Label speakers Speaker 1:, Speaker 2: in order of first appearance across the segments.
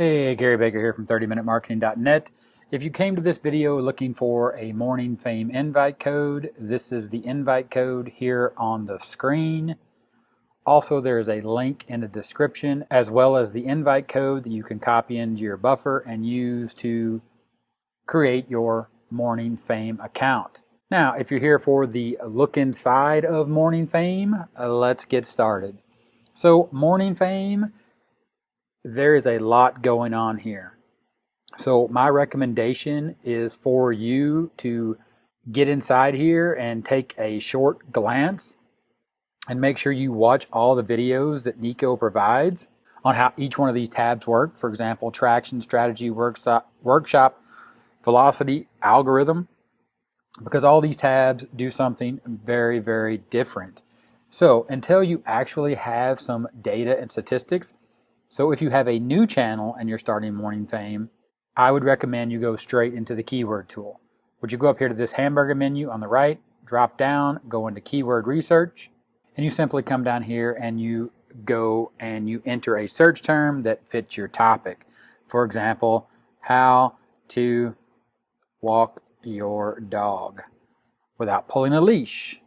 Speaker 1: Hey, Gary Baker here from 30minutemarketing.net. If you came to this video looking for a Morningfame invite code, this is the invite code here on the screen. Also, there is a link in the description as well as the invite code that you can copy into your buffer and use to create your Morningfame account. Now, if you're here for the look inside of Morningfame, let's get started. So, Morningfame, there is a lot going on here. So my recommendation is for you to get inside here and take a short glance and make sure you watch all the videos that Nico provides on how each one of these tabs work. For example, traction, strategy, workshop, velocity, algorithm, because all these tabs do something very, very different. So until you actually have some data and statistics, so if you have a new channel and you're starting Morningfame, I would recommend you go straight into the keyword tool. Would you go up here to this hamburger menu on the right, drop down, go into keyword research, and you simply come down here and you go and you enter a search term that fits your topic. For example, how to walk your dog without pulling a leash.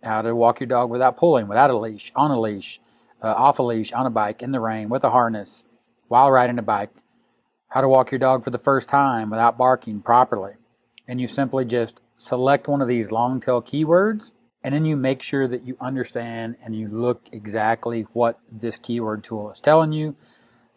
Speaker 1: How to walk your dog without pulling, without a leash, on a leash, off a leash, on a bike, in the rain, with a harness, while riding a bike. How to walk your dog for the first time without barking properly. And you simply just select one of these long tail keywords, and then you make sure that you understand and you look exactly what this keyword tool is telling you.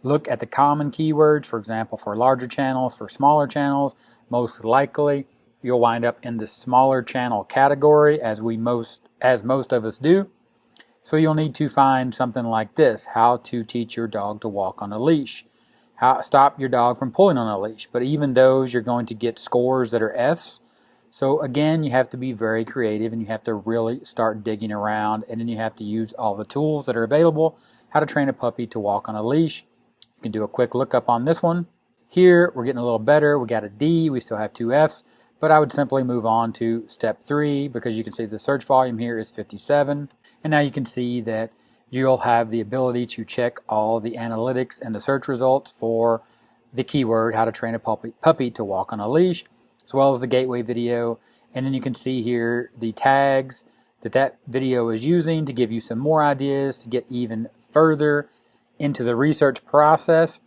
Speaker 1: Look at the common keywords, for example, for larger channels, for smaller channels. Most likely you'll wind up in the smaller channel category, as most of us do. So you'll need to find something like this: how to teach your dog to walk on a leash, how stop your dog from pulling on a leash. But even those, you're going to get scores that are F's. So again, you have to be very creative and you have to really start digging around, and then you have to use all the tools that are available. How to train a puppy to walk on a leash. You can do a quick lookup on this one. Here, we're getting a little better. We got a D, we still have two F's, but I would simply move on to step 3, because you can see the search volume here is 57. And now you can see that you'll have the ability to check all the analytics and the search results for the keyword, how to train a puppy to walk on a leash, as well as the gateway video. And then you can see here the tags that video is using to give you some more ideas to get even further into the research process.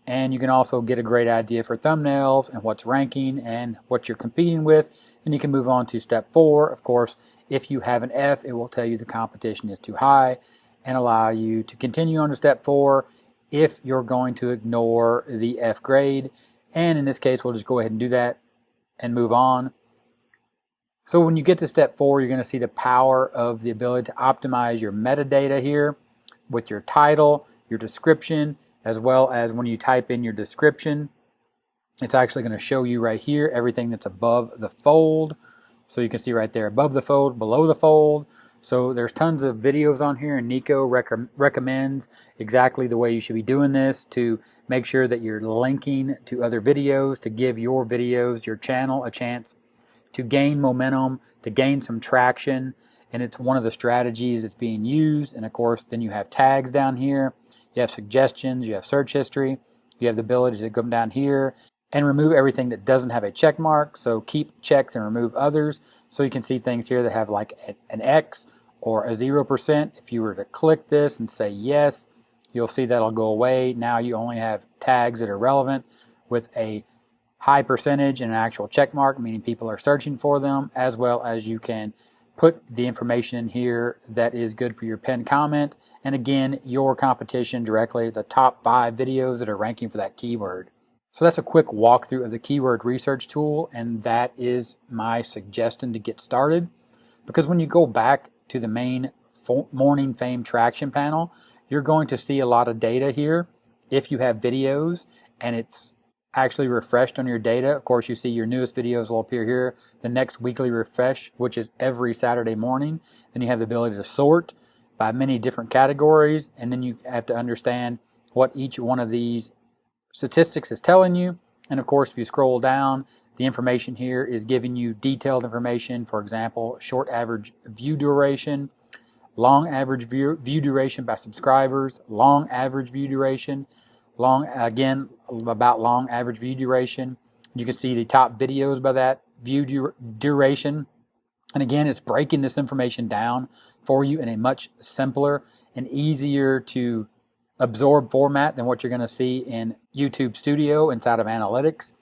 Speaker 1: And you can also get a great idea for thumbnails and what's ranking and what you're competing with. And you can move on to step 4. Of course, if you have an F, it will tell you the competition is too high and allow you to continue on to step 4 if you're going to ignore the F grade. And in this case, we'll just go ahead and do that and move on. So when you get to step 4, you're going to see the power of the ability to optimize your metadata here with your title, your description, as well as when you type in your description, it's actually going to show you right here everything that's above the fold. So you can see right there, above the fold, below the fold. So there's tons of videos on here, and Nico recommends exactly the way you should be doing this to make sure that you're linking to other videos to give your videos, your channel, a chance to gain momentum, to gain some traction. And it's one of the strategies that's being used. And of course, then you have tags down here. You have suggestions, you have search history, you have the ability to come down here and remove everything that doesn't have a check mark. So keep checks and remove others. So you can see things here that have like an X or a 0%. If you were to click this and say yes, you'll see that'll go away. Now you only have tags that are relevant with a high percentage and an actual check mark, meaning people are searching for them, as well as you can put the information in here that is good for your pinned comment. And again, your competition directly, the top 5 videos that are ranking for that keyword. So that's a quick walkthrough of the keyword research tool, and that is my suggestion to get started. Because when you go back to the main Morningfame traction panel, you're going to see a lot of data here. If you have videos and it's actually refreshed on your data, of course you see your newest videos will appear here. The next weekly refresh, which is every Saturday morning. Then you have the ability to sort by many different categories, and then you have to understand what each one of these statistics is telling you. And of course, if you scroll down, the information here is giving you detailed information. For example, short average view duration, long average view duration by subscribers, long average view duration, about long average view duration. You can see the top videos by that view duration. And again, it's breaking this information down for you in a much simpler and easier to absorb format than what you're going to see in YouTube Studio inside of Analytics.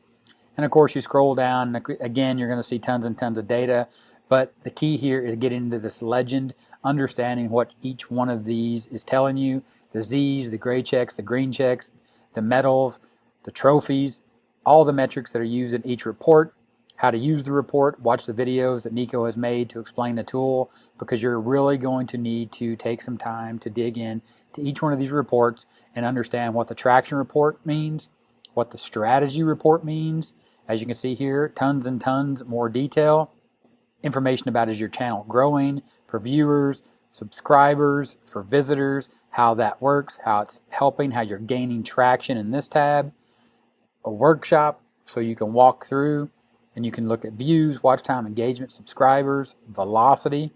Speaker 1: And of course, you scroll down, and again, you're going to see tons and tons of data. But the key here is getting into this legend, understanding what each one of these is telling you. The Z's, the gray checks, the green checks, the medals, the trophies, all the metrics that are used in each report, how to use the report, watch the videos that Nico has made to explain the tool, because you're really going to need to take some time to dig in to each one of these reports and understand what the traction report means, what the strategy report means. As you can see here, tons and tons more detail. Information about is your channel growing, for viewers, subscribers, for visitors, how that works, how it's helping, how you're gaining traction in this tab. A workshop so you can walk through and you can look at views, watch time, engagement, subscribers, velocity.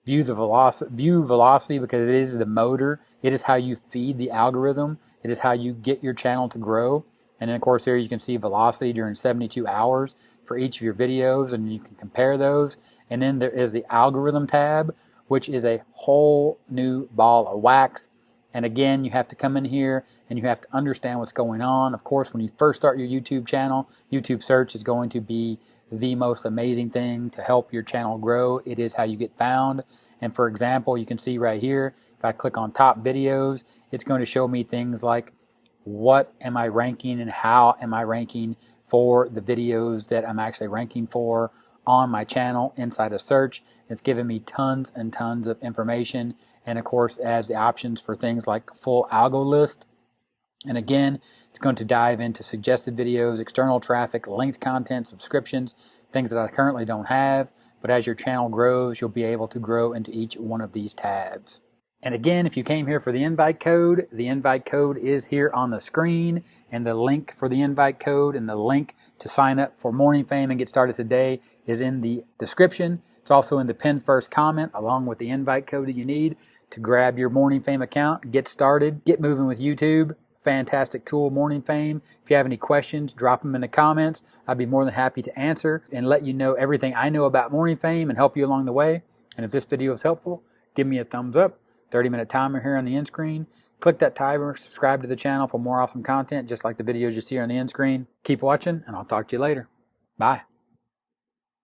Speaker 1: View velocity because it is the motor. It is how you feed the algorithm. It is how you get your channel to grow. And then of course here you can see velocity during 72 hours for each of your videos, and you can compare those. And then there is the algorithm tab, which is a whole new ball of wax. And again, you have to come in here and you have to understand what's going on. Of course, when you first start your YouTube channel, YouTube search is going to be the most amazing thing to help your channel grow. It is how you get found. And for example, you can see right here, if I click on top videos, it's going to show me things like what am I ranking and how am I ranking for the videos that I'm actually ranking for on my channel inside of search. It's given me tons and tons of information, and of course as the options for things like full algo list. And again, it's going to dive into suggested videos, external traffic, linked content, subscriptions, things that I currently don't have. But as your channel grows, you'll be able to grow into each one of these tabs. And again, if you came here for the invite code is here on the screen, and the link for the invite code and the link to sign up for Morningfame and get started today is in the description. It's also in the pinned first comment, along with the invite code that you need to grab your Morningfame account, get started, get moving with YouTube. Fantastic tool, Morningfame. If you have any questions, drop them in the comments. I'd be more than happy to answer and let you know everything I know about Morningfame and help you along the way. And if this video is helpful, give me a thumbs up. 30-minute timer here on the end screen. Click that timer, subscribe to the channel for more awesome content, just like the videos you see on the end screen. Keep watching, and I'll talk to you later. Bye.